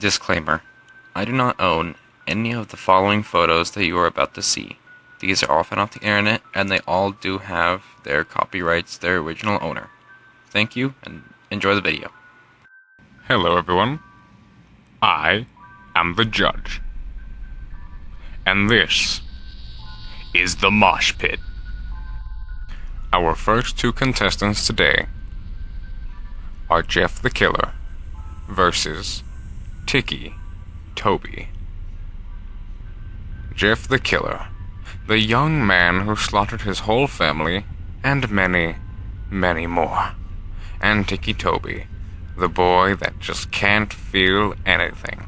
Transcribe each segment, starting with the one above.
Disclaimer: I do not own any of the following photos that you are about to see. These are all found off the internet, and they all do have their copyrights, their original owner. Thank you, and enjoy the video. Hello everyone, I am the judge, and this is the Mosh Pit. Our first two contestants today are Jeff the Killer versus Toby. Jeff the Killer, the young man who slaughtered his whole family and many, many more. And Toby, the boy that just can't feel anything.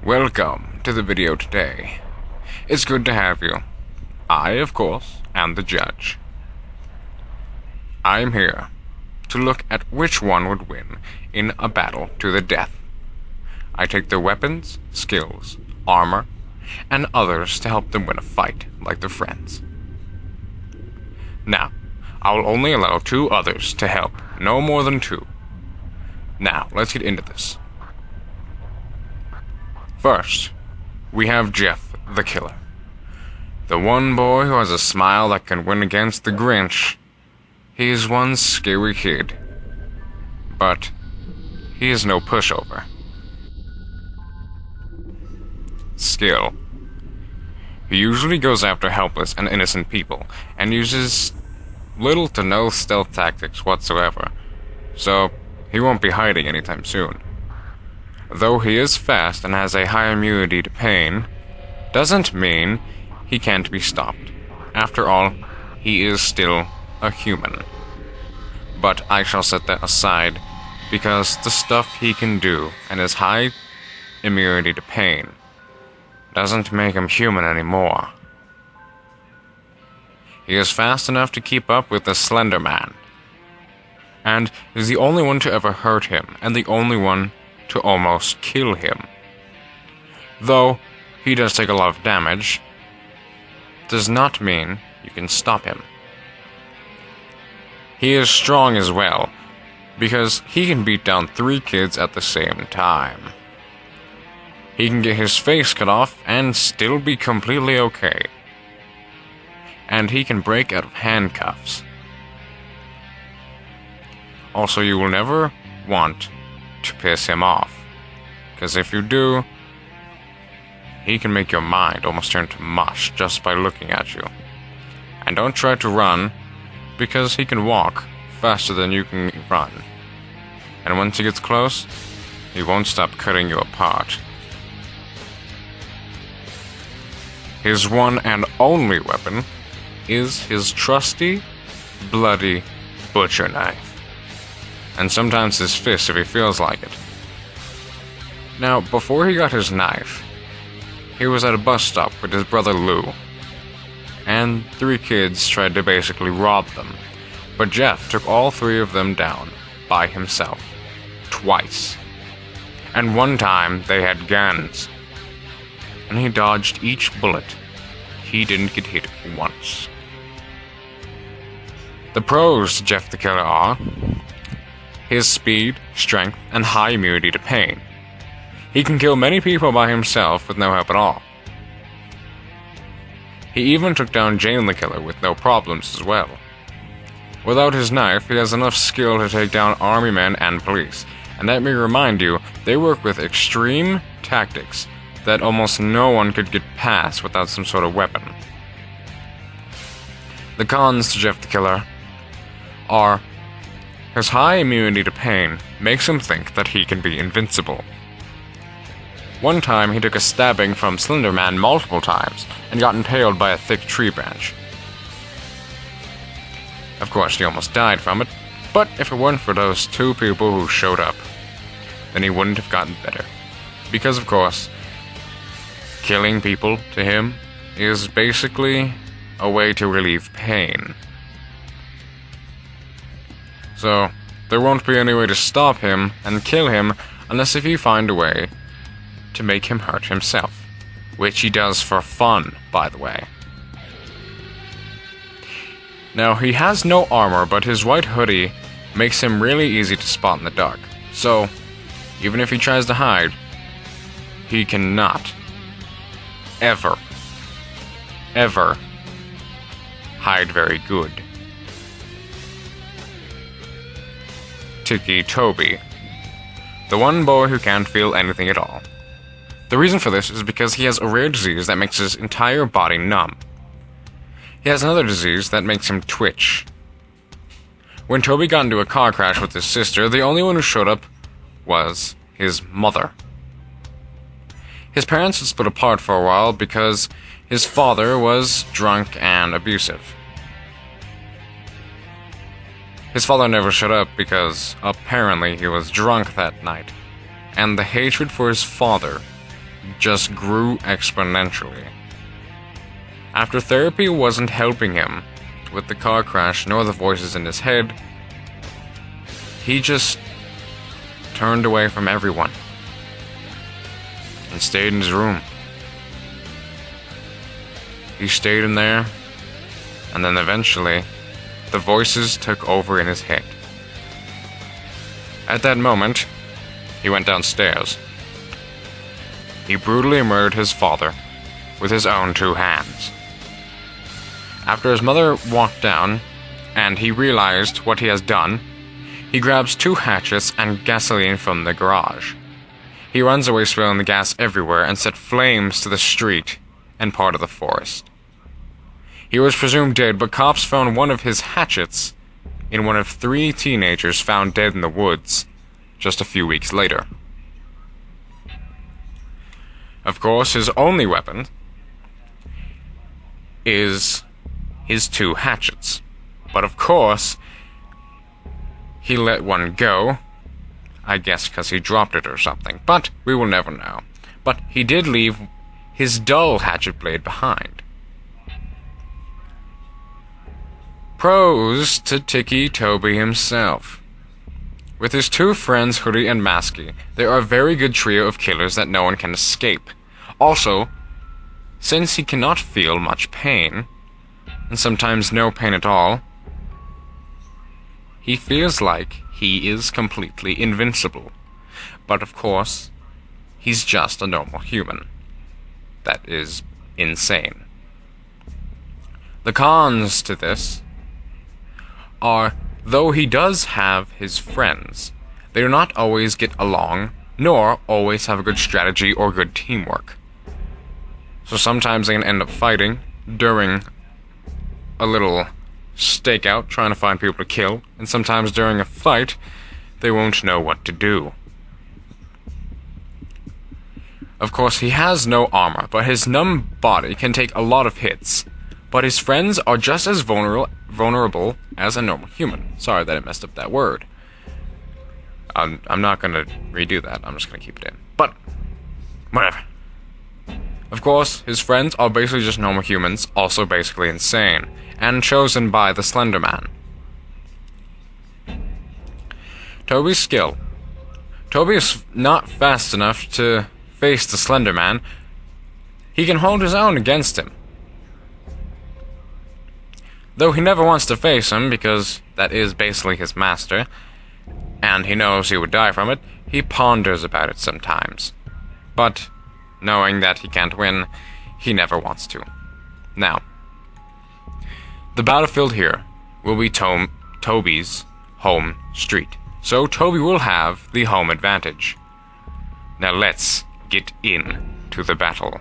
Welcome to the video today. It's good to have you. I, of course, am the judge. I'm here to look at which one would win in a battle to the death. I take their weapons, skills, armor, and others to help them win a fight like their friends. Now, I will only allow 2 others to help, no more than 2. Now, let's get into this. First, we have Jeff the Killer. The one boy who has a smile that can win against the Grinch. He is one scary kid. But he is no pushover. Skill. He usually goes after helpless and innocent people, and uses little to no stealth tactics whatsoever, so he won't be hiding anytime soon. Though he is fast and has a high immunity to pain, doesn't mean he can't be stopped. After all, he is still a human. But I shall set that aside, because the stuff he can do and his high immunity to pain doesn't make him human anymore. He is fast enough to keep up with the Slender Man, and is the only one to ever hurt him, and the only one to almost kill him. Though he does take a lot of damage, does not mean you can stop him. He is strong as well, because he can beat down 3 kids at the same time. He can get his face cut off and still be completely okay. And he can break out of handcuffs. Also, you will never want to piss him off, because if you do, he can make your mind almost turn to mush just by looking at you. And don't try to run, because he can walk faster than you can run. And once he gets close, he won't stop cutting you apart. His one and only weapon is his trusty, bloody butcher knife. And sometimes his fist if he feels like it. Now, before he got his knife, he was at a bus stop with his brother Lou. And 3 kids tried to basically rob them. But Jeff took all 3 of them down by himself. Twice. And one time they had guns. And he dodged each bullet. He didn't get hit once. The pros to Jeff the Killer are his speed, strength, and high immunity to pain. He can kill many people by himself with no help at all. He even took down Jane the Killer with no problems as well. Without his knife, he has enough skill to take down army men and police. And let me remind you, they work with extreme tactics that almost no one could get past without some sort of weapon. The cons to Jeff the Killer are his high immunity to pain makes him think that he can be invincible. One time he took a stabbing from Slender Man multiple times and got impaled by a thick tree branch. Of course, he almost died from it, but if it weren't for those 2 people who showed up, then he wouldn't have gotten better. Because, of course, killing people to him is basically a way to relieve pain. So, there won't be any way to stop him and kill him unless if you find a way to make him hurt himself. Which he does for fun, by the way. Now, he has no armor, but his white hoodie makes him really easy to spot in the dark. So, Even if he tries to hide, he cannot ever hide very good. Ticci Toby, the one boy who can't feel anything at all. The reason for this is because he has a rare disease that makes his entire body numb. He has another disease that makes him twitch. When Toby got into a car crash with his sister, the only one who showed up was his mother. His parents had split apart for a while because his father was drunk and abusive. His father never showed up because apparently he was drunk that night, and the hatred for his father just grew exponentially. After therapy wasn't helping him with the car crash nor the voices in his head, he just turned away from everyone and stayed in his room. He stayed in there, and then eventually the voices took over in his head. At that moment, he went downstairs. He brutally murdered his father with his own 2 hands. After his mother walked down, and he realized what he has done, he grabs 2 hatchets and gasoline from the garage. He runs away spilling the gas everywhere and set flames to the street and part of the forest. He was presumed dead, but cops found one of his hatchets in one of 3 teenagers found dead in the woods just a few weeks later. Of course, his only weapon is his 2 hatchets. But of course, he let one go, I guess because he dropped it or something, but we will never know. But he did leave his dull hatchet blade behind. Pros to Ticci Toby himself. With his 2 friends, Hoodie and Masky, they are a very good trio of killers that no one can escape. Also, since he cannot feel much pain, and sometimes no pain at all, he feels like he is completely invincible. But of course, he's just a normal human. That is insane. The cons to this are, though he does have his friends, they do not always get along, nor always have a good strategy or good teamwork. So sometimes they can end up fighting during a little stakeout, trying to find people to kill, and sometimes during a fight, they won't know what to do. Of course, he has no armor, but his numb body can take a lot of hits. But his friends are just as vulnerable as a normal human. Sorry that I messed up that word. I'm not gonna redo that. I'm just gonna keep it in. But, whatever. Of course, his friends are basically just normal humans, also basically insane, and chosen by the Slender Man. Toby's skill. Toby is not fast enough to face the Slender Man. He can hold his own against him. Though he never wants to face him because that is basically his master, and he knows he would die from it, he ponders about it sometimes. But, knowing that he can't win, he never wants to. Now, the battlefield here will be Toby's home street, so Toby will have the home advantage. Now let's get into the battle.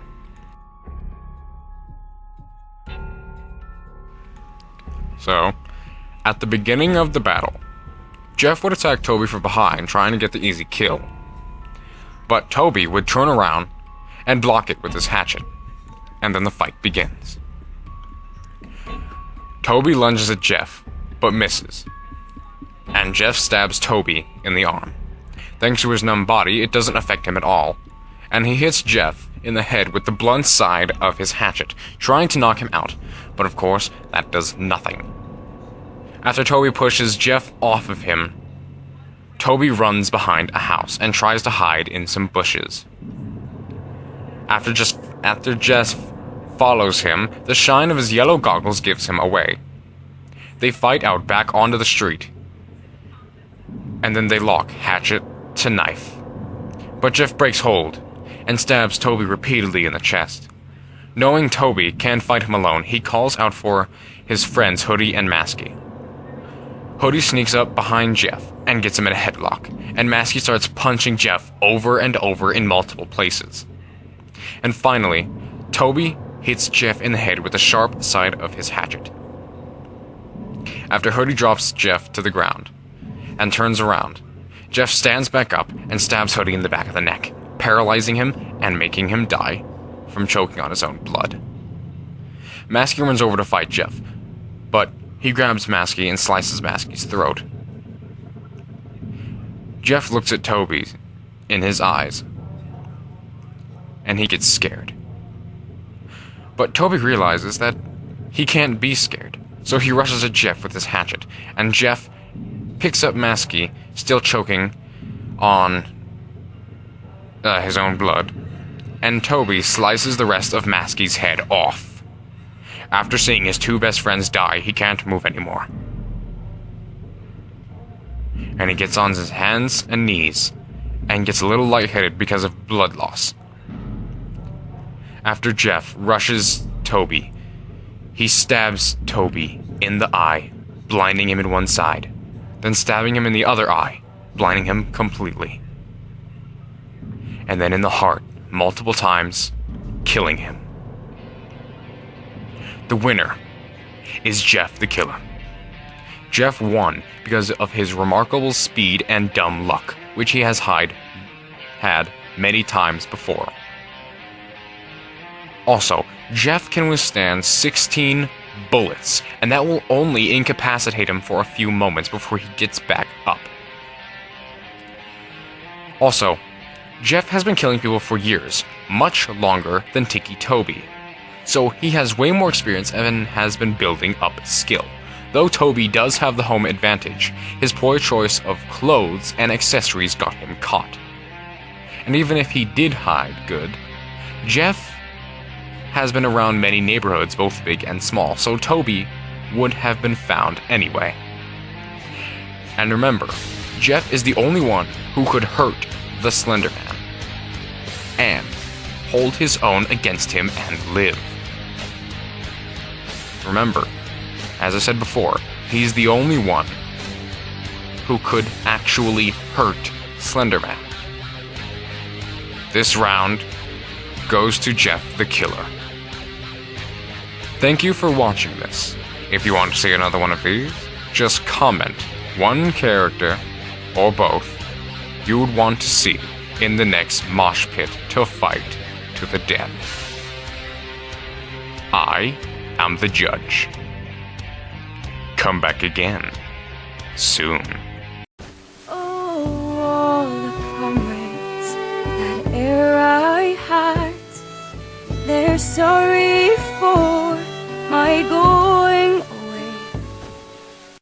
So, at the beginning of the battle, Jeff would attack Toby from behind, trying to get the easy kill. But Toby would turn around and block it with his hatchet, and then the fight begins. Toby lunges at Jeff, but misses, and Jeff stabs Toby in the arm. Thanks to his numb body, it doesn't affect him at all, and he hits Jeff in the head with the blunt side of his hatchet, trying to knock him out, but of course, that does nothing. After Toby pushes Jeff off of him, Toby runs behind a house and tries to hide in some bushes. After Jeff follows him, the shine of his yellow goggles gives him away. They fight out back onto the street, and then they lock hatchet to knife. But Jeff breaks hold and stabs Toby repeatedly in the chest. Knowing Toby can't fight him alone, he calls out for his friends Hoodie and Masky. Hoodie sneaks up behind Jeff and gets him in a headlock, and Masky starts punching Jeff over and over in multiple places. And finally, Toby hits Jeff in the head with the sharp side of his hatchet. After Hoodie drops Jeff to the ground and turns around, Jeff stands back up and stabs Hoodie in the back of the neck, paralyzing him and making him die from choking on his own blood. Masky runs over to fight Jeff, but he grabs Masky and slices Masky's throat. Jeff looks at Toby in his eyes, and he gets scared. But Toby realizes that he can't be scared, so he rushes at Jeff with his hatchet, and Jeff picks up Masky, still choking on his own blood, and Toby slices the rest of Masky's head off. After seeing his two best friends die, he can't move anymore. And he gets on his hands and knees, and gets a little lightheaded because of blood loss. After Jeff rushes Toby, he stabs Toby in the eye, blinding him in one side, then stabbing him in the other eye, blinding him completely. And then in the heart, multiple times, killing him. The winner is Jeff the Killer. Jeff won because of his remarkable speed and dumb luck, which he has had many times before. Also, Jeff can withstand 16 bullets, and that will only incapacitate him for a few moments before he gets back up. Also, Jeff has been killing people for years, much longer than Tiki Toby. So he has way more experience and has been building up skill. Though Toby does have the home advantage, his poor choice of clothes and accessories got him caught. And even if he did hide good, Jeff has been around many neighborhoods, both big and small, so Toby would have been found anyway. And remember, Jeff is the only one who could hurt the Slender Man and hold his own against him and live. Remember, as I said before, he's the only one who could actually hurt Slender Man. This round goes to Jeff the Killer. Thank you for watching this. If you want to see another one of these, just comment one character or both you would want to see in the next mosh pit to fight to the death. I am the judge. Come back again soon. Oh, all the comrades that e'er I had, they're sorry for my gold.